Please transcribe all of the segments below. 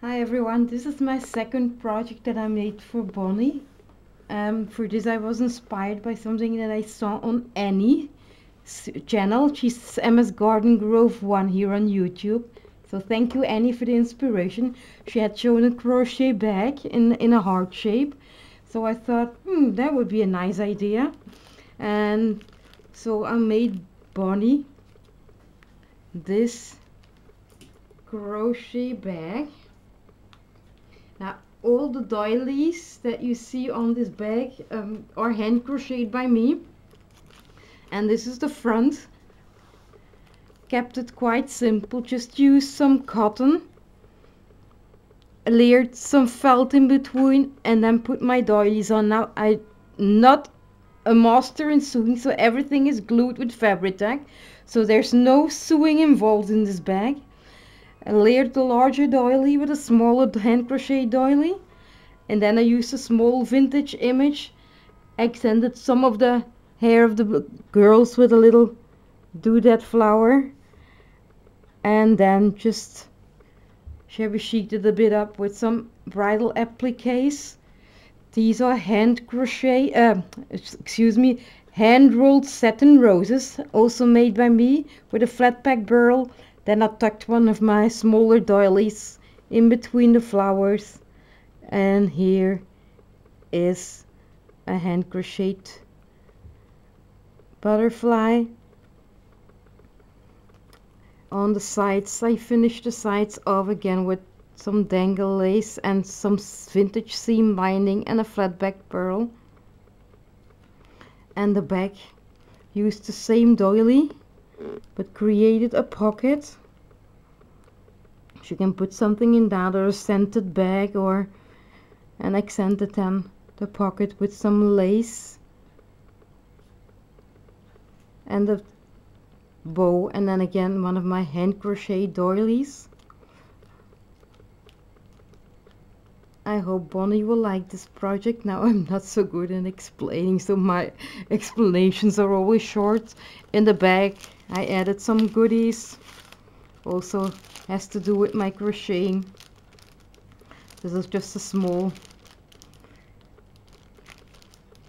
Hi everyone, this is my second project that I made for Bonnie. For this I was inspired by something that I saw on Annie's channel. She's MS Garden Grove 1 here on YouTube. So thank you Annie for the inspiration. She had shown a crochet bag in a heart shape. So I thought, that would be a nice idea. And so I made Bonnie this crochet bag. Now, all the doilies that you see on this bag are hand crocheted by me. And this is the front. Kept it quite simple. Just used some cotton, layered some felt in between, and then put my doilies on. Now, I'm not a master in sewing, so everything is glued with fabric tack. So there's no sewing involved in this bag. I layered the larger doily with a smaller hand crochet doily, and then I used a small vintage image, accented some of the hair of the girls with a little doodad flower, and then just shabby chic it a bit up with some bridal appliques. These are hand crochet, hand rolled satin roses, also made by me with a flat pack burl. Then I tucked one of my smaller doilies in between the flowers, and here is a hand crocheted butterfly. On the sides I finished the sides off again with some dangle lace and some vintage seam binding and a flat back pearl. And the back used the same doily but created a pocket. You can put something in that, or a scented bag, or and accented then the pocket with some lace and the bow, and then again one of my hand crochet doilies. I hope Bonnie will like this project. Now I'm not so good in explaining, so my explanations are always short. In the bag I added some goodies, also has to do with my crocheting. This is just a small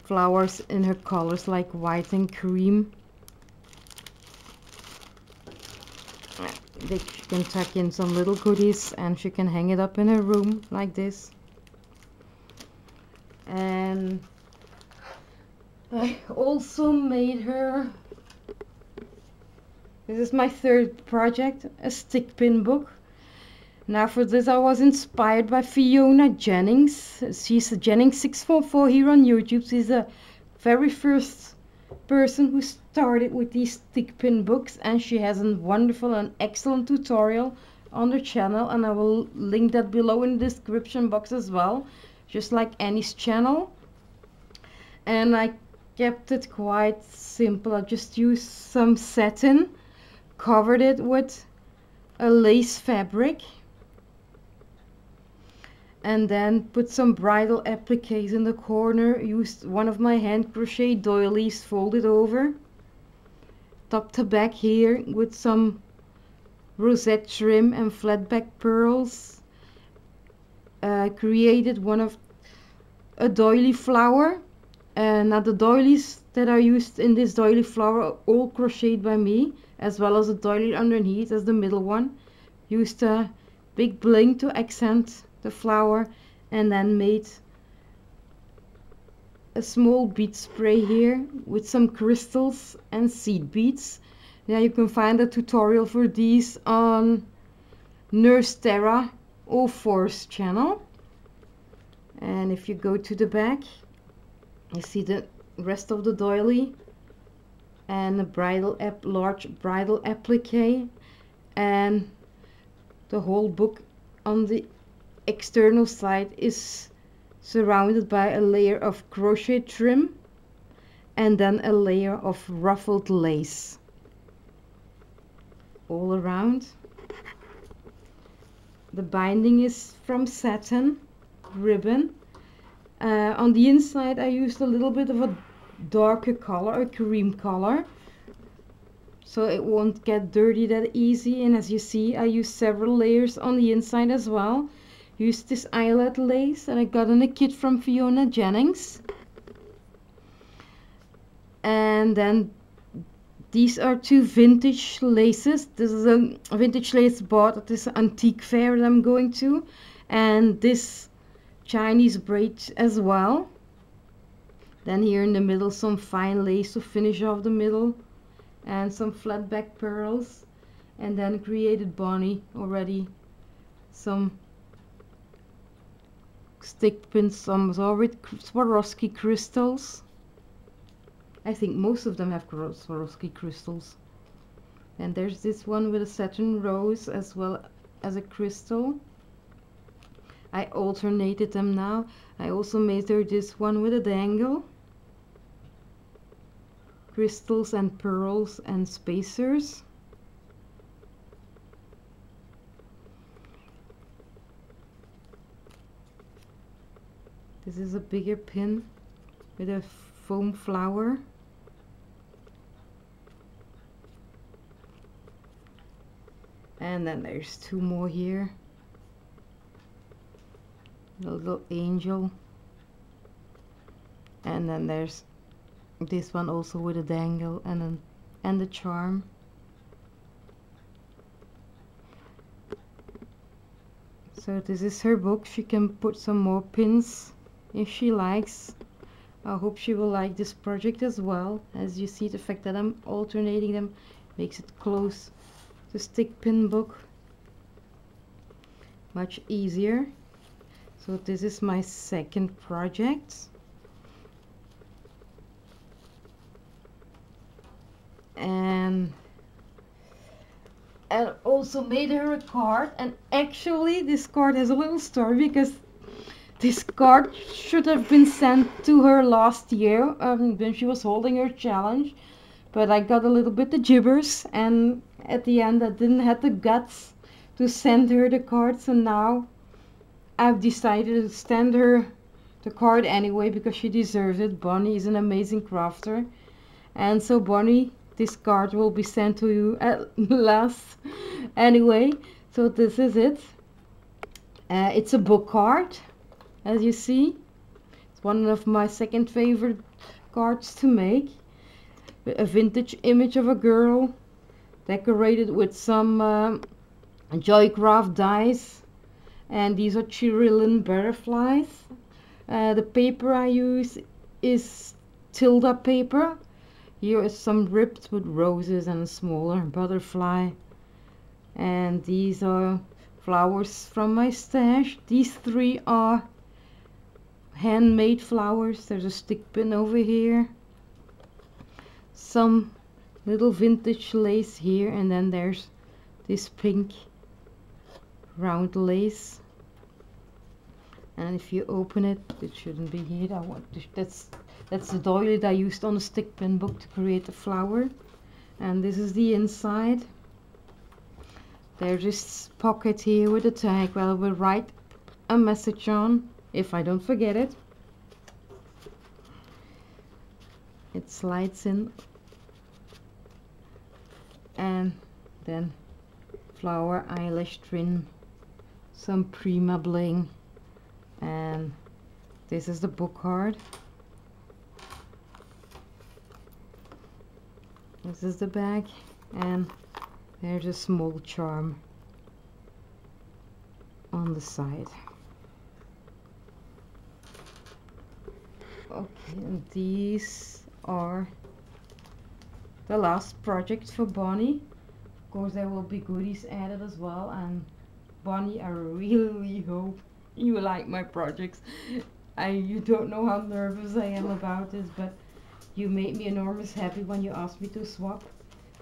flowers in her colors like white and cream. She can tuck in some little goodies and she can hang it up in her room like this. And I also made her, this is my third project, a stickpin book. Now for this I was inspired by Fiona Jennings. She's a Jennings 644 here on YouTube. She's the very first person who started with these stickpin books, and she has a wonderful and excellent tutorial on her channel, and I will link that below in the description box as well, just like Annie's channel. And I kept it quite simple. I just used some satin, covered it with a lace fabric, and then put some bridal appliques in the corner. Used one of my hand crochet doilies folded over, top to back here with some rosette trim and flat back pearls. Created one of a doily flower. Now the doilies that are used in this doily flower are all crocheted by me, as well as a doily underneath as the middle one. Used a big bling to accent the flower, and then made a small bead spray here with some crystals and seed beads. Yeah, you can find a tutorial for these on Nurse Tara 04's channel. And if you go to the back, you see the rest of the doily and a large bridal applique, and the whole book on the external side is surrounded by a layer of crochet trim and then a layer of ruffled lace all around. The binding is from satin ribbon. On the inside I used a little bit of a darker color, a cream color, so it won't get dirty that easy. And as you see, I use several layers on the inside as well. Use this eyelet lace that I got in a kit from Fiona Jennings. And then these are two vintage laces. This is a vintage lace bought at this antique fair that I'm going to, and this Chinese braid as well. Then here in the middle some fine lace to finish off the middle, and some flat back pearls, and then created Bonnie already some stick pins, some with Swarovski crystals. I think most of them have Swarovski crystals. And there's this one with a satin rose as well as a crystal. I alternated them now. I also made her this one with a dangle. Crystals and pearls and spacers. This is a bigger pin with a foam flower. And then there's two more here. A little angel. And then there's this one also with a dangle and a charm. So this is her book. She can put some more pins if she likes. I hope she will like this project as well. As you see, the fact that I'm alternating them makes it close to Stickpin book much easier. So this is my second project. And also made her a card, and actually this card has a little story because this card should have been sent to her last year when she was holding her challenge, but I got a little bit of gibbers, and at the end I didn't have the guts to send her the card, so now I've decided to send her the card anyway because she deserves it. Bonnie is an amazing crafter, and so Bonnie, this card will be sent to you at last anyway. So this is it. It's a book card, as you see. It's one of my second favorite cards to make. A vintage image of a girl decorated with some Joycraft dies, and these are Chirilin butterflies. The paper I use is Tilda paper. Here is some ribbed with roses and a smaller butterfly, and these are flowers from my stash. These three are handmade flowers. There's a stick pin over here, some little vintage lace here, and then there's this pink round lace. And if you open it, it shouldn't be here. That's the doily that I used on the Stickpin book to create the flower. And this is the inside. There's this pocket here with a tag where I will write a message on if I don't forget it. It slides in, and then flower, eyelash trim, some Prima bling, and this is the book card. This is the bag, and there's a small charm on the side. Okay, and these are the last project for Bonnie. Of course there will be goodies added as well, and Bonnie, I really hope you like my projects. You don't know how nervous I am about this, but you made me enormous happy when you asked me to swap.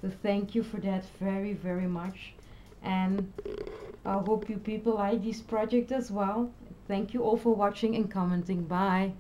So thank you for that very, very much. And I hope you people like this project as well. Thank you all for watching and commenting. Bye.